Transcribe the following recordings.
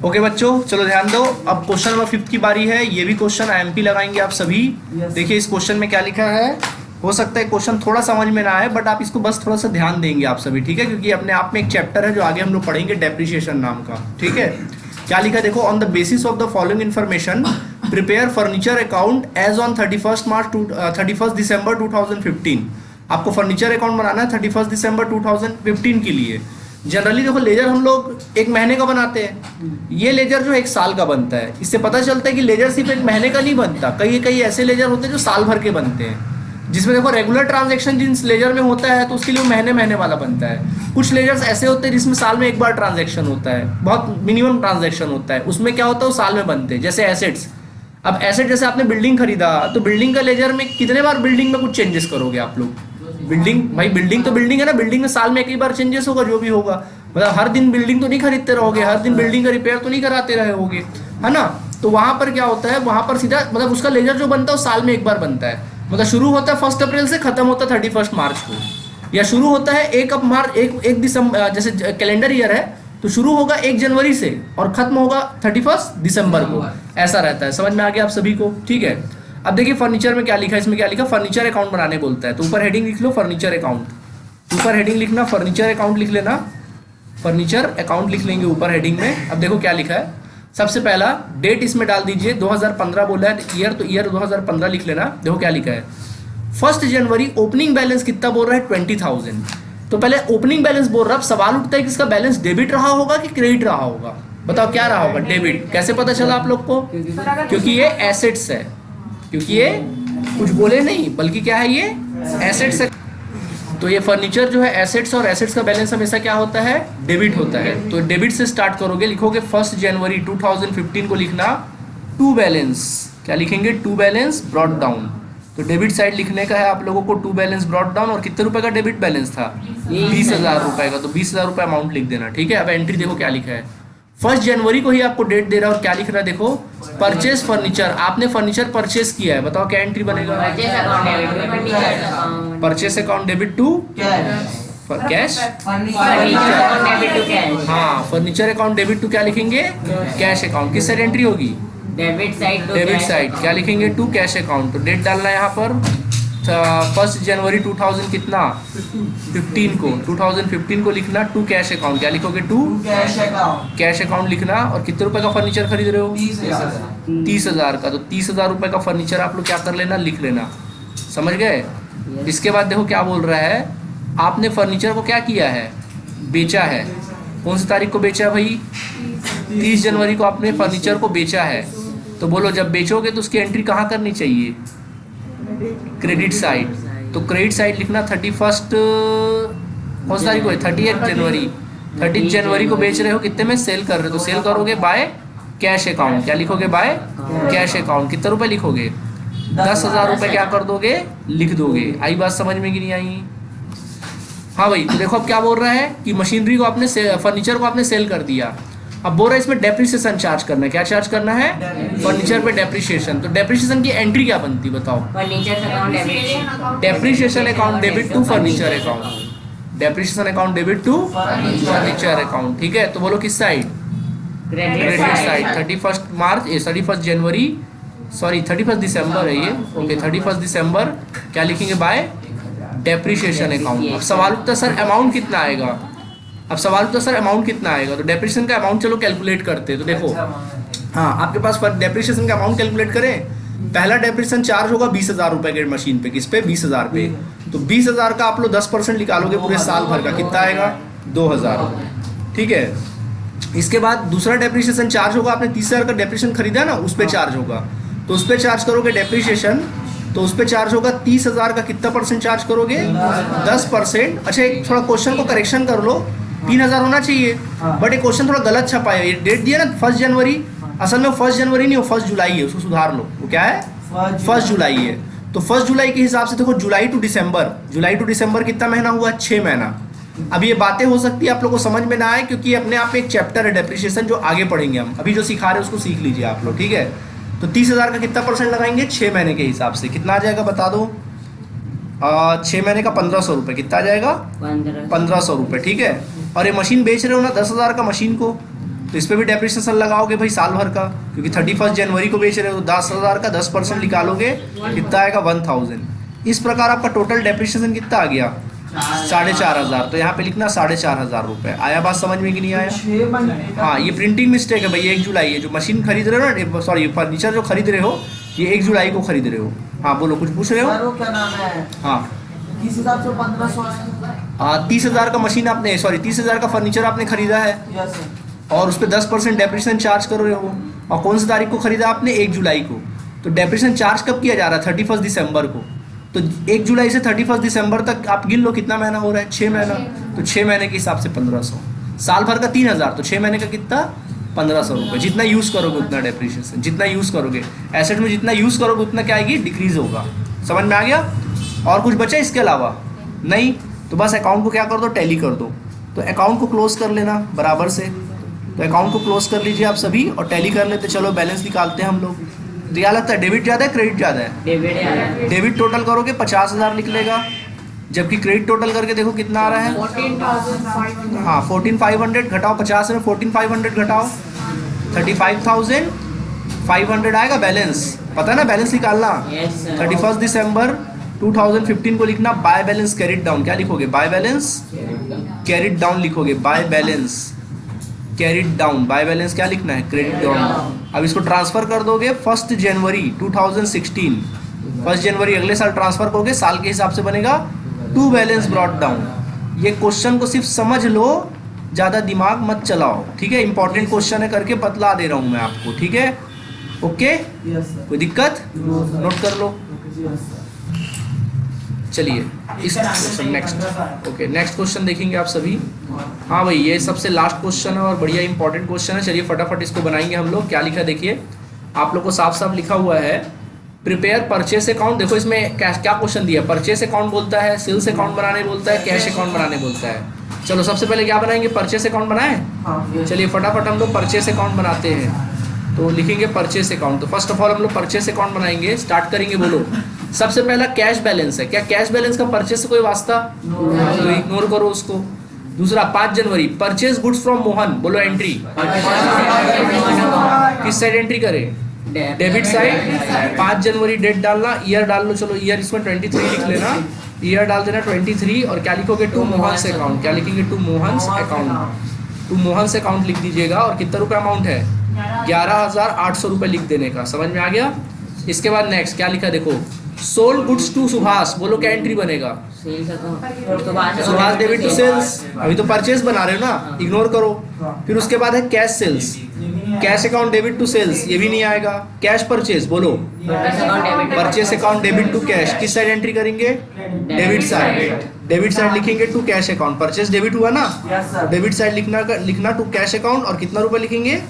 Okay बच्चों, चलो ध्यान दो। अब क्वेश्चन नंबर 5 की बारी है। ये भी क्वेश्चन आईएमपी लगाएंगे आप सभी। देखिए इस क्वेश्चन में क्या लिखा है। हो सकता है क्वेश्चन थोड़ा समझ में ना आए, बट आप इसको बस थोड़ा सा ध्यान देंगे आप सभी, ठीक है, क्योंकि अपने आप में एक चैप्टर है जो आगे हम लोग पढ़ेंगे, डेप्रिसिएशन नाम का। ठीक है, क्या लिखा है देखो। On the basis of the following information prepare furniture account as on 31 December 2015। आपको फर्नीचर अकाउंट बनाना है 31 दिसंबर 2015 के लिए। जनरली देखो लेजर हम लोग एक महीने का बनाते हैं, ये लेजर जो एक साल का बनता है। इससे पता चलता है कि लेजर सिर्फ एक महीने का नहीं बनता, कई कई ऐसे लेजर होते हैं जो साल भर के बनते हैं, जिसमें देखो रेगुलर ट्रांजैक्शन जिस लेजर में होता है तो उसके लिए वो महीने महीने वाला बनता है। कुछ लेजर्स ऐसे होते हैं जिसमें साल में एक बार ट्रांजैक्शन होता है, बहुत मिनिमम ट्रांजैक्शन होता है, उसमें क्या होता है वो साल में बनते हैं। जैसे एसेट्स, अब एसेट जैसे आपने बिल्डिंग खरीदा तो बिल्डिंग का लेजर में कितने बार बिल्डिंग में कुछ चेंजेस करोगे आप लोग। बिल्डिंग भाई बिल्डिंग तो बिल्डिंग है ना, बिल्डिंग में साल में एक ही बार चेंजेस होगा जो भी होगा। मतलब हर दिन बिल्डिंग तो नहीं खरीदते रहोगे, हर दिन बिल्डिंग का रिपेयर तो नहीं कराते रहोगे, है ना। तो वहां पर क्या होता है, वहां पर सीधा मतलब उसका लेजर जो बनता है वो साल में एक बार बनता है। मतलब शुरू होता है 1 अप्रैल से, खत्म होता है 31 मार्च को, या शुरू होता है 1 दिसंबर, जैसे कैलेंडर ईयर है तो शुरू होगा 1 जनवरी से और खत्म होगा 31 दिसंबर को। ऐसा रहता है। समझ में आ गया आप सभी को, ठीक है। अब देखिए फर्नीचर में क्या लिखा है, इसमें क्या लिखा, फर्नीचर अकाउंट बनाने बोलता है। तो ऊपर हेडिंग लिख लो फर्नीचर अकाउंट, ऊपर हेडिंग लिखना फर्नीचर अकाउंट लिख लेना, फर्नीचर अकाउंट लिख लेंगे ऊपर हेडिंग में। अब देखो क्या लिखा है, सबसे पहला डेट इसमें डाल दीजिए, 2015 बोला है ईयर, तो ईयर 2015 लिख लेना। देखो क्या लिखा है, 1 जनवरी ओपनिंग बैलेंस कितना बोल रहा है, 20,000। तो पहले ओपनिंग बैलेंस बोल रहा है, अब सवाल उठता है कि इसका बैलेंस डेबिट रहा होगा कि क्रेडिट रहा होगा। बताओ क्या रहा होगा, डेबिट। कैसे पता चला आप लोग को, क्योंकि ये एसेट्स है, क्योंकि ये कुछ बोले नहीं बल्कि क्या है, ये एसेट्स है। तो ये फर्नीचर जो है एसेट्स, और एसेट्स का बैलेंस हमेशा क्या होता है, डेबिट होता है। तो डेबिट से स्टार्ट करोगे, लिखोगे 1 जनवरी 2015 को लिखना टू बैलेंस, क्या लिखेंगे, टू बैलेंस ब्रॉट डाउन। तो डेबिट साइड लिखने का है आप लोगों को, टू बैलेंस ब्रॉट डाउन। और कितने रुपए का डेबिट बैलेंस था, 20,000 रुपए का, तो 20,000 रुपए अमाउंट लिख देना, ठीक है। अब एंट्री देखो क्या लिखा है, 1 जनवरी को ही आपको डेट दे रहा है, और क्या लिख रहा है देखो, परचेज फर्नीचर। आपने फर्नीचर परचेज किया है, बताओ क्या एंट्री बनेगा, purchase account debit to cash, हाँ फर्नीचर अकाउंट डेबिट टू क्या लिखेंगे, कैश अकाउंट। किस साइड एंट्री होगी, डेबिट साइड, डेबिट साइड, क्या लिखेंगे, टू कैश अकाउंट। तो डेट डालना है यहाँ पर 1 जनवरी 2000 कितना 15 को, 2015 को लिखना टू कैश अकाउंट, क्या लिखोगे, टू कैश अकाउंट लिखना। और कितने रुपए का फर्नीचर खरीद रहे हो, 30,000 का। तो 30,000 रुपए का फर्नीचर आप लोग क्या कर लेना, लिख लेना, समझ गए। इसके बाद देखो क्या बोल रहा है, आपने फर्नीचर को क्या किया है, बेचा है। कौन सी तारीख को बेचा है भाई, 30 जनवरी को आपने फर्नीचर को बेचा है। तो बोलो जब बेचोगे तो उसकी एंट्री कहाँ करनी चाहिए, क्रेडिट साइड। तो क्रेडिट साइड लिखना 31 कौन सी तारीख को है, 30 जनवरी, 30 जनवरी को बेच रहे हो, कितने में सेल कर रहे हो, तो सेल करोगे बाय कैश अकाउंट, क्या लिखोगे, बाय कैश अकाउंट। कितने रुपए लिखोगे, 10,000 रुपए क्या कर दोगे, लिख दोगे। आई बात समझ में कि नहीं आई, हाँ भाई। तो देखो अब क्या बोल रहा है कि मशीनरी को आपने, फर्नीचर को आपने सेल कर दिया। अब बोल रहा है इसमें डेप्रिसिएशन चार्ज करना है, क्या चार्ज करना है, फर्नीचर पे डेप्रिसिएशन। तो डेप्रिसिएशन की एंट्री क्या बनती बताओ, furniture account debit, depreciation account debit to furniture account, depreciation account debit to furniture account, ठीक है। तो बोलो किस साइड, क्रेडिट साइड। 31 मार्च 31 जनवरी, सॉरी 31 दिसंबर है ये, ओके 31 दिसंबर क्या लिखेंगे, बाय डेप्रिसिएशन अकाउंट। अब सवाल उठता है सर अमाउंट कितना आएगा, अब सवाल तो सर अमाउंट कितना आएगा। तो डेप्रिसिएशन का अमाउंट चलो कैलकुलेट करते हैं। तो देखो हाँ आपके पास डेप्रिसिएशन का अमाउंट कैलकुलेट करें। पहला डेप्रिसिएशन चार्ज होगा 20,000 रुपए के मशीन पे, किस पे, 20,000 पे। तो 20,000 का आप लोग 10% निकालोगे पूरे साल भर का, कितना आएगा, 2,000, ठीक है। इसके बाद दूसरा डेप्रिसिएशन चार्ज होगा, आपने 30,000 का डेप्रिसिएशन खरीदा ना, उस पर चार्ज होगा। तो उस पर चार्ज करोगे डेप्रिसिएशन, तो उस पर चार्ज होगा 30,000 का कितना परसेंट चार्ज करोगे, 10%। अच्छा एक थोड़ा क्वेश्चन को करेक्शन कर लो, 3,000 होना चाहिए, बट एक क्वेश्चन थोड़ा गलत छपा है। ये डेट दिया ना 1 जनवरी, असल में 1 जनवरी नहीं, वो 1 जुलाई है, उसको सुधार लो। वो क्या है, 1 जुलाई है। तो 1 जुलाई के हिसाब से देखो, जुलाई टू दिसंबर, जुलाई टू दिसंबर कितना महीना हुआ, 6 महीना। अब ये बातें हो सकती है आप लोग को समझ में ना आए, क्योंकि अपने आप में एक चैप्टर है डेप्रिसिएशन जो आगे पढ़ेंगे हम, अभी जो सिखा रहे हैं उसको सीख लीजिए आप लोग, ठीक है। तो 30,000 का कितना परसेंट लगाएंगे, 6 महीने के हिसाब से, कितना आ जाएगा बता दो, 6 महीने का 1,500 रुपये, कितना आ जाएगा, 1,500 रुपये, ठीक है। और ये मशीन बेच रहे हो ना 10,000 का मशीन को, तो इस पर भी डेप्रिसिएशन लगाओगे भाई साल भर का, क्योंकि 31 जनवरी को बेच रहे हो। 10,000 का 10% निकालोगे कितना आएगा 1000। इस प्रकार आपका टोटल डेप्रिसिएशन कितना आ गया 4,500। तो यहाँ पे लिखना 4,500 रुपये। आया बात समझ में कि नहीं आया? हाँ, ये प्रिंटिंग मिस्टेक है भाई। 1 जुलाई है जो मशीन खरीद रहे हो ना, सॉरी फर्नीचर जो खरीद रहे हो, ये 1 जुलाई को खरीद रहे हो। हाँ बोलो, कुछ पूछ रहे हो? क्या नाम है? हाँ, किस हिसाब से 1500? 30,000 का मशीन आपने, सॉरी 30,000 का फर्नीचर आपने खरीदा है यस सर। और उस पर 10% डेप्रिसिएशन चार्ज कर रहे हो। और कौन सी तारीख को खरीदा आपने? 1 जुलाई को। तो डेप्रिसिएशन चार्ज कब किया जा रहा है? 31 दिसंबर को। तो 1 जुलाई से 31 दिसंबर तक आप गिन लो कितना महीना हो रहा है, 6 महीना। तो 6 महीने के हिसाब से 1500। साल भर का 3,000, तो 6 महीने का कितना 1500 रुपये। जितना यूज़ करोगे उतना डेप्रिसिएशन, जितना यूज़ करोगे एसेट में, जितना यूज़ करोगे उतना क्या आएगी, डिक्रीज होगा। समझ में आ गया? और कुछ बचा इसके अलावा? नहीं। तो बस अकाउंट को क्या कर दो, टैली कर दो। तो अकाउंट को क्लोज कर लेना बराबर से। तो अकाउंट को क्लोज कर लीजिए आप सभी और टैली कर लेते। चलो बैलेंस निकालते हैं हम लोग। तो क्या लगता है, डेबिट ज़्यादा है क्रेडिट ज़्यादा है? डेबिट डेबिट टोटल करोगे 50,000 निकलेगा, जबकि क्रेडिट टोटल करके देखो कितना आ रहा है। 14,500। हाँ, 14,500 घटाओ 50 में, 14,500 घटाओ 35,500 आएगा बैलेंस। पता है ना बैलेंस निकालना। Yes, sir. 31 दिसंबर 2015 को लिखना बाय बैलेंस कैरिड डाउन। क्या लिखोगे? बाय बैलेंस कैरिड डाउन लिखोगे। By balance carried down, by balance क्या लिखना है, क्रेडिट डाउन। अब इसको ट्रांसफर कर दोगे 1 जनवरी 2016। 1 जनवरी अगले साल ट्रांसफर करोगे, साल के हिसाब से बनेगा टू बैलेंस ब्रॉट डाउन। ये क्वेश्चन को सिर्फ समझ लो, ज़्यादा दिमाग मत चलाओ, ठीक है? इंपॉर्टेंट क्वेश्चन है, करके बतला दे रहा हूँ मैं आपको, ठीक है? Okay, yes sir. कोई दिक्कत? नोट कर लो। Yes sir. चलिए इस question next, okay next question देखेंगे आप सभी। हाँ भाई, ये सबसे लास्ट क्वेश्चन है और बढ़िया इंपॉर्टेंट क्वेश्चन है। चलिए फटाफट इसको बनाएंगे हम लोग। क्या लिखा देखिए, आप लोग को साफ साफ लिखा हुआ है प्रिपेयर परचेस अकाउंट। देखो इसमें क्या क्वेश्चन दिया, परचेस अकाउंट बोलता है, सेल्स अकाउंट बनाने बोलता है, कैश अकाउंट बनाने बोलता है। चलो सबसे पहले क्या बनाएंगे, परचेस अकाउंट बनाएं। हाँ, चलिए फटाफट हम लोग परचेस अकाउंट बनाते हैं। तो लिखेंगे परचेस अकाउंट। तो फर्स्ट ऑफ ऑल हम लोग परचेस अकाउंट बनाएंगे, स्टार्ट करेंगे। बोलो सबसे पहला कैश बैलेंस है। क्या कैश बैलेंस का परचेस से कोई वास्ता? तो इग्नोर करो उसको। दूसरा 5 जनवरी परचेस गुड्स फ्रॉम मोहन। बोलो एंट्री किस साइड एंट्री करें, डेबिट साइड। 5 जनवरी डेट डालना, ईयर डाल लो। चलो ईयर इसमें 23 लिख लेना, ईयर डाल देना 23। और क्या लिखोगे, टू मोहन्स अकाउंट। क्या लिखेंगे, to Mohan's account. To Mohan's account लिख दीजिएगा। और कितना रुपये अमाउंट है, 11,800 रुपये लिख देने का। समझ में आ गया? इसके बाद नेक्स्ट क्या लिखा देखो, सोल्ड गुड्स टू सुभाष। बोलो क्या एंट्री बनेगा, sales account. Subhash debit to sales. अभी तो परचेस बना रहे हो ना, इग्नोर करो। फिर उसके बाद है cash sales, cash account debit to sales, ये भी नहीं आएगा। कैश परचेस, बोलो purchase account debit to cash. किस साइड एंट्री करेंगे, डेबिट साइड। डेबिट साइड लिखेंगे to cash account. Purchase debit हुआ ना, यस सर। डेबिट साइड लिखना टू कैश अकाउंट। और कितना रुपए लिखेंगे,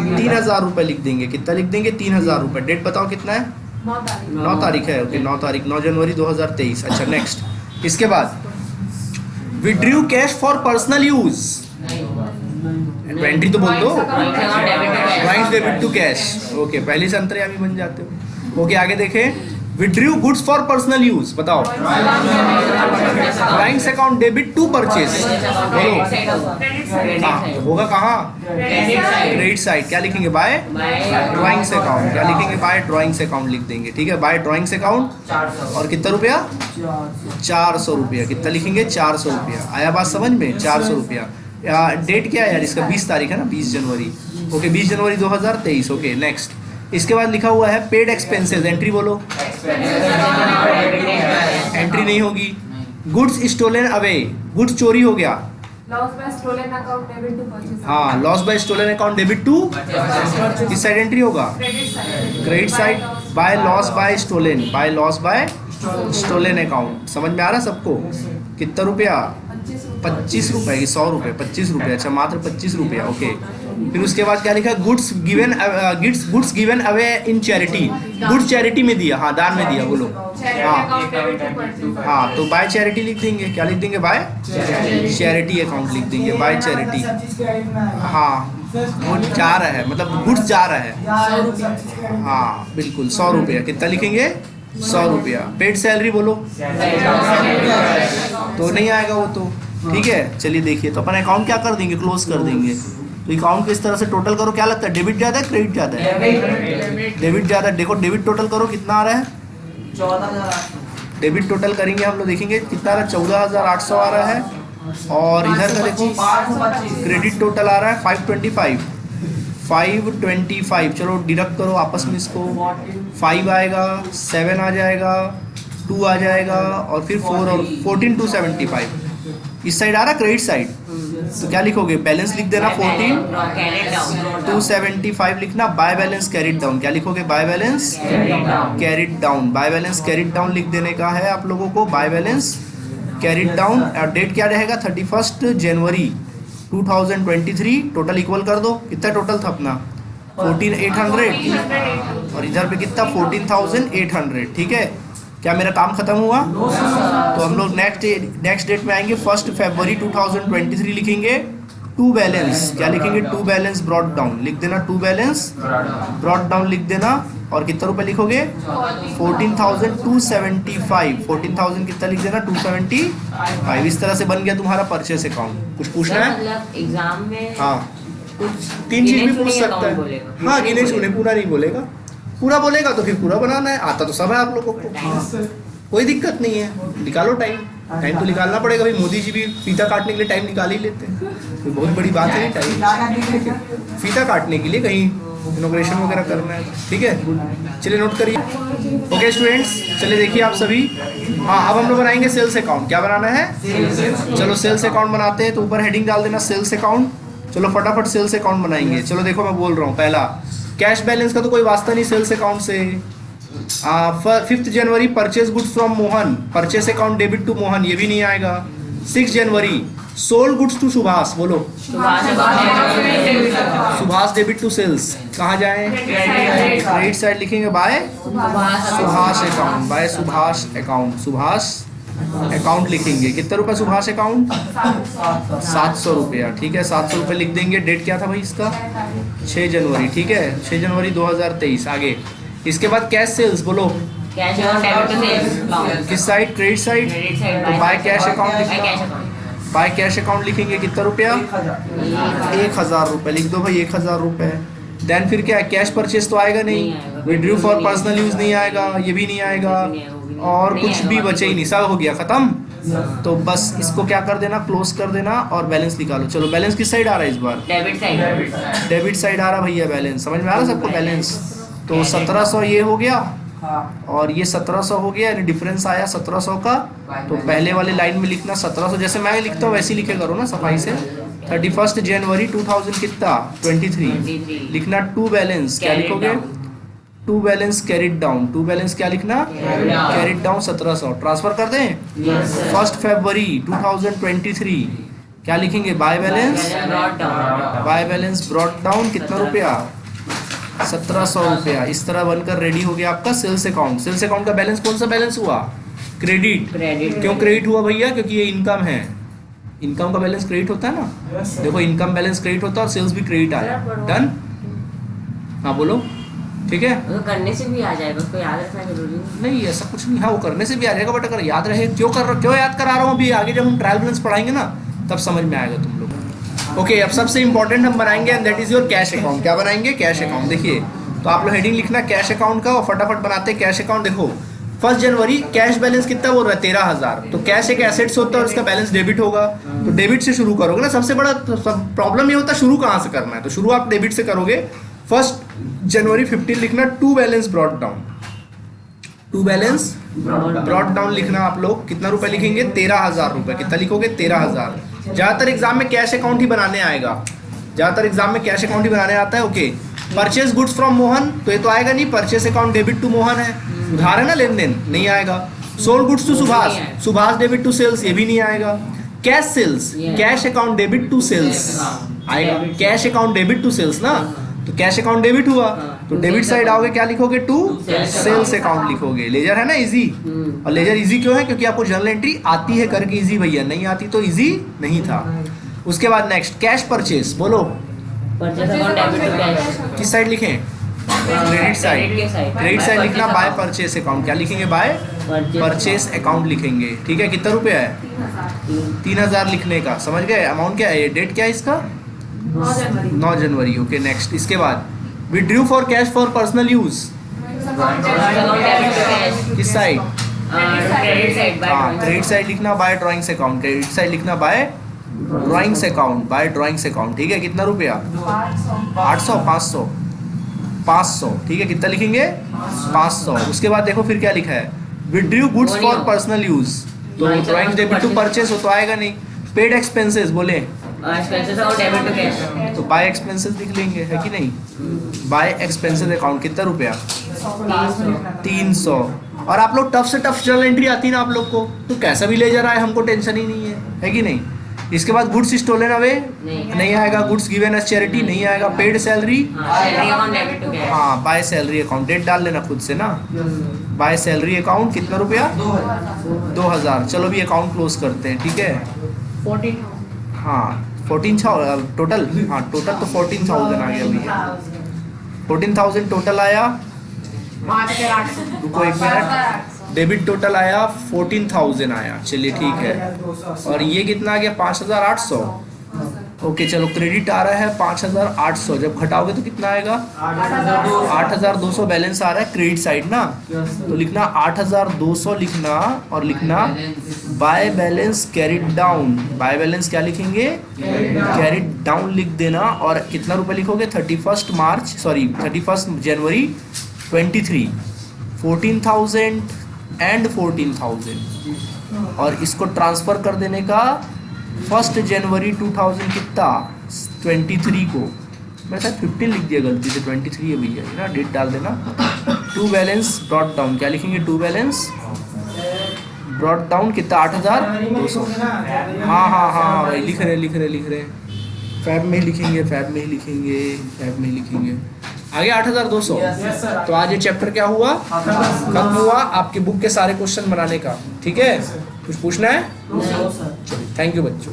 3,000 रुपये लिख देंगे। कितना लिख देंगे, 3,000 रुपये। डेट बताओ कितना है, 9 तारीख है। ओके 9 तारीख, 9 जनवरी 2023। अच्छा नेक्स्ट, इसके बाद withdrew cash for personal use. Entry तो बोल दो, drawings debit to cash. Okay पहले से अंतर्यामी बन जाते हो। ओके आगे देखें, withdrew goods for personal use. बताओ, drawings account debit to purchase. बोलो होगा कहाँ, क्रेडिट साइड। क्या लिखेंगे, बाय ड्राइंग्स अकाउंट। क्या लिखेंगे, बाय ड्राइंग्स अकाउंट लिख देंगे। ठीक है, बाय ड्राइंग्स अकाउंट। 400। और कितना रुपया, 400 रुपया। कितना लिखेंगे, 400 रुपया। आया बात समझ में, 400 रुपया। डेट क्या है यार इसका, 20 तारीख है ना, 20 जनवरी। ओके 20 जनवरी 2023। ओके नेक्स्ट, इसके बाद लिखा हुआ है पेड एक्सपेंसेस। एंट्री बोलो, एंट्री नहीं होगी। गुड्स स्टोलन अवे, गुड्स चोरी हो गया। Loss by stolen account debit to purchase. हाँ, loss by stolen account debit to किस साइड एंट्री होगा, credit side. Credit side. By loss by stolen, by loss by stolen account. समझ में आ रहा सबको? कितना रुपया, 25 रुपये की 100 रुपये, 25 रुपये। अच्छा मात्र 25 रुपया। ओके फिर उसके बाद क्या लिखा, goods given away in charity. Goods charity में दिया, हाँ दान में दिया। बोलो हाँ, तो बाय चैरिटी लिख देंगे। क्या लिख देंगे, बाय चैरिटी अकाउंट लिख देंगे, बाय चैरिटी। हाँ वो जा रहा है, मतलब गुड्स जा रहा है। हाँ बिल्कुल 100 रुपया। कितना लिखेंगे, 100 रुपया। पेड सैलरी बोलो, तो नहीं आएगा वो तो। ठीक है चलिए देखिए, तो अपन अकाउंट क्या कर देंगे, क्लोज कर देंगे। तो अकाउंट किस तरह से टोटल करो, क्या लगता है डेबिट ज़्यादा है क्रेडिट ज़्यादा है? डेबिट ज़्यादा है। देखो डेबिट टोटल करो कितना आ रहा है, 14,800। डेबिट टोटल करेंगे हम लोग, देखेंगे कितना आ रहा है, 14,800 आ रहा है। और इधर का देखो 525। क्रेडिट टोटल आ रहा है 525। चलो डिडक्ट करो आपस में इसको, 5 आएगा, 7 आ जाएगा, 2 आ जाएगा और फिर 4 और 14,275। इस साइड आ रहा क्रेडिट साइड, तो क्या लिखोगे, बैलेंस लिख देना 14,275 लिखना, बाय बैलेंस कैरिड डाउन, क्या लिखोगे, by balance carried down, by balance carried down लिख देने का है आप लोगों को, बाय बैलेंस कैरिड डाउन। और डेट क्या रहेगा, 31 जनवरी 2023। टोटल इक्वल कर दो, कितना टोटल था अपना 14,800 और इधर पे कितना 14,800। ठीक है, क्या मेरा काम खत्म हुआ? तो हम लोग नेक्स्ट डेट में आएंगे 1 फरवरी 2023 लिखेंगे। टू बैलेंस क्या लिखेंगे, टू बैलेंस ब्रॉट डाउन लिख देना, टू बैलेंस ब्रॉट डाउन लिख देना। और कितना रुपए लिखोगे, 14,275। 14,000 कितना लिख देना, 275। इस तरह से बन गया तुम्हारा परचेस अकाउंट। कुछ पूछना है? मतलब एग्जाम में हाँ, कुछ 3 चीज भी गिने पूछ चुने सकता account है। बोलेगा। हाँ, गिने चुने, पूरा नहीं बोलेगा, पूरा बोलेगा तो फिर पूरा बनाना है, आता तो सब है आप लोगों को, कोई दिक्कत नहीं है, निकालो टाइम, टाइम तो निकालना पड़ेगा भाई। मोदी जी भी फीता काटने के लिए टाइम निकाल ही लेते हैं, कोई बहुत बड़ी बात है टाइम फीता काटने के लिए, कहीं इनॉग्रेशन वगैरह करना है। ठीक है, चलिए नोट करिए। ओके स्टूडेंट्स, चलिए देखिए आप सभी। हाँ, अब हम लोग बनाएंगे सेल्स अकाउंट। क्या बनाना है? चलो सेल्स अकाउंट बनाते हैं, तो ऊपर हेडिंग डाल देना सेल्स अकाउंट। चलो फटाफट सेल्स अकाउंट बनाएंगे। चलो देखो मैं बोल रहा हूँ, पहला कैश बैलेंस का तो कोई वास्ता नहीं सेल्स अकाउंट से। 5 जनवरी purchase goods from Mohan, purchase account debit to Mohan, ये भी नहीं आएगा। 6 जनवरी सोल्ड गुड्स टू सुभाष, बोलो सुभाष डेबिट टू सेल्स, कहाँ जाए, क्रेडिट साइड लिखेंगे by Subhash account, by Subhash account, Subhash account लिखेंगे। कितने रुपए सुभाष अकाउंट, 700 रुपया। ठीक है, 700 रुपये लिख देंगे। डेट क्या था भाई इसका, 6 जनवरी। ठीक है, 6 जनवरी 2023। आगे इसके बाद कैश सेल्स, बोलो cash account debit to sales, किस side, credit side, credit side तो बाय कैश अकाउंट कैश लिखना, अकाउंट बाय कैश अकाउंट लिखेंगे। कितना रुपया, 1,000 रुपये लिख दो भाई, 1,000 रुपये। देन फिर क्या है, कैश परचेज तो आएगा नहीं, विड्रू फॉर पर्सनल यूज नहीं आएगा, ये भी नहीं आएगा, और कुछ भी बचे ही नहीं, सब हो गया खत्म। तो बस इसको क्या कर देना, क्लोज कर देना और बैलेंस निकालो। चलो बैलेंस किस साइड आ रहा है इस बार, डेबिट साइड, डेबिट साइड आ रहा भैया बैलेंस, समझ में आ रहा सबको बैलेंस। तो 1700 ये हो गया और ये 1700 हो गया, यानी डिफरेंस आया 1700 का। तो पहले वाले लाइन में लिखना 1700, जैसे मैं लिखता हूँ वैसे ही लिखे करो ना सफाई से। 31 जनवरी 2000 कितना 23 लिखना। टू बैलेंस क्या लिखोगे, to balance carried down, to balance क्या लिखना, कैरिड डाउन 1700। ट्रांसफर कर दें 1 फरवरी 2023, क्या लिखेंगे, by balance, by balance brought down, कितना रुपया, 1700 रुपया। इस तरह बनकर रेडी हो गया आपका सेल्स अकाउंट। सेल्स अकाउंट का बैलेंस कौन सा बैलेंस हुआ, क्रेडिट। क्यों क्रेडिट हुआ भैया, क्योंकि ये इनकम है, इनकम का बैलेंस क्रेडिट होता है ना। देखो इनकम बैलेंस क्रेडिट होता है और सेल्स भी क्रेडिट आया, डन। हाँ बोलो, ठीक है, वो करने से भी आ जाएगा, उसको याद रखना जरूरी नहीं ऐसा कुछ नहीं। हाँ वो करने से भी आ जाएगा, बट अगर याद रहे, क्यों याद करा रहा हूँ अभी, आगे जब हम ट्रायल बैलेंस पढ़ाएंगे ना तब समझ में आएगा तुम लोग। ओके, अब सबसे इंपॉर्टेंट हम बनाएंगे and that is your cash account. क्या बनाएंगे, कैश अकाउंट। देखिए तो आप लोग हेडिंग लिखना कैश अकाउंट का और फटाफट बनाते हैं कैश अकाउंट। देखो 1 जनवरी कैश बैलेंस कितना बोल रहा है, 13,000। तो कैश एक एसेट्स होता है और इसका बैलेंस डेबिट होगा, तो डेबिट से शुरू करोगे ना। सबसे बड़ा प्रॉब्लम ये होता है शुरू कहाँ से करना है, तो शुरू आप डेबिट से करोगे। 1 जनवरी 15 लिखना। To balance brought down, to balance brought down लिखना आप लोग। कितना रुपए लिखेंगे, 13,000 रुपए। कितना लिखोगे, 13,000। ज्यादातर एग्जाम में कैश अकाउंट ही बनाने आएगा, ज्यादातर एग्जाम में कैश अकाउंट ही बनाने आता है। Okay, purchase goods from Mohan, तो ये तो आएगा नहीं, purchase account debit to Mohan है, उधार है ना, लेन देन, नहीं आएगा। Sold goods to Subhash, Subhash debit to sales, ये भी नहीं आएगा। Cash sales, cash account debit to sales आएगा, cash account debit to sales ना, तो कैश अकाउंट डेबिट हुआ, तो डेबिट साइड आओगे क्या लिखोगे, टू सेल्स अकाउंट लिखोगे। लेजर है ना इजी, और लेजर इजी क्यों है, क्योंकि आपको जर्नल एंट्री आती है करके इजी भैया, नहीं आती तो इजी नहीं था। उसके बाद नेक्स्ट कैश परचेस, बोलो purchase account debit to cash, किस साइड लिखें, क्रेडिट साइड, क्रेडिट साइड लिखना। बाय परचेस अकाउंट, क्या लिखेंगे, बाय परचेस अकाउंट लिखेंगे। ठीक है, कितना रुपया है, 3,000 लिखने का, समझ गए। अमाउंट क्या है, डेट क्या है इसका, 9 जनवरी 9 जनवरी। ओके नेक्स्ट, इसके बाद withdrew for cash for personal use, किस साइड? क्रेडिट साइड बाय हाँ, क्रेडिट साइड लिखना by drawings account, credit side लिखना by drawings account, by drawings account. ठीक है, कितना रुपया? 800 500 500। ठीक है, कितना लिखेंगे? 500। उसके बाद देखो फिर क्या लिखा है, withdrew goods for personal use, तो ड्राइंग डेबिट टू परचेस हो तो आएगा नहीं। पेड एक्सपेंसेस बोले एक्सपेंसेस और डेबिट टू कैश, तो बाय एक्सपेंसेस लिख लेंगे, है कि नहीं? बाय एक्सपेंसेस अकाउंट कितना रुपया? 300। और आप लोग टफ से टफ जर्नल एंट्री आती है ना आप लोग को, तो कैसा भी ले जा रहा है, हमको टेंशन ही नहीं है कि नहीं? इसके बाद गुड्स स्टोलन अवे नहीं आएगा, गुड्स गिवन एज चैरिटी नहीं आएगा, paid salary salary account debit to cash. हाँ बाय सैलरी अकाउंट, डेट डाल लेना खुद से ना। बाय सैलरी अकाउंट कितना रुपया? 2000। चलो भी अकाउंट क्लोज करते हैं, ठीक है? 14 हाँ 14 टोटल, हाँ टोटल तो 14,000 आ गया भैया, 14,000 टोटल आया। रुको एक मिनट, डेबिट टोटल आया 14,000 आया, चलिए ठीक है। और ये कितना आ गया? 5,800। ओके चलो, क्रेडिट आ रहा है 5,800, जब घटाओगे तो कितना आएगा? 8,200 बैलेंस आ रहा है क्रेडिट साइड ना, तो लिखना 8,200 लिखना, और लिखना by balance carried down. By balance क्या लिखेंगे? कैरिड डाउन लिख देना। और कितना रुपए लिखोगे? 31 जनवरी 23, 14,000 एंड 14,000। और इसको ट्रांसफ़र कर देने का 1 जनवरी 2000 कितना? 23 को, मैं शायद 15 लिख दिया गलती से, 23 है भैया ना, डेट डाल देना। टू बैलेंस ब्रॉट डाउन, क्या लिखेंगे? टू बैलेंस ब्रॉट डाउन कितना? 8,200। हाँ भाई लिख रहे फैब में ही लिखेंगे, आगे 8,200। तो आज ये चैप्टर क्या हुआ? खत्म हुआ आपकी बुक के सारे क्वेश्चन बनाने का, ठीक है? कुछ पूछना है? चलिए, थैंक यू बच्चों।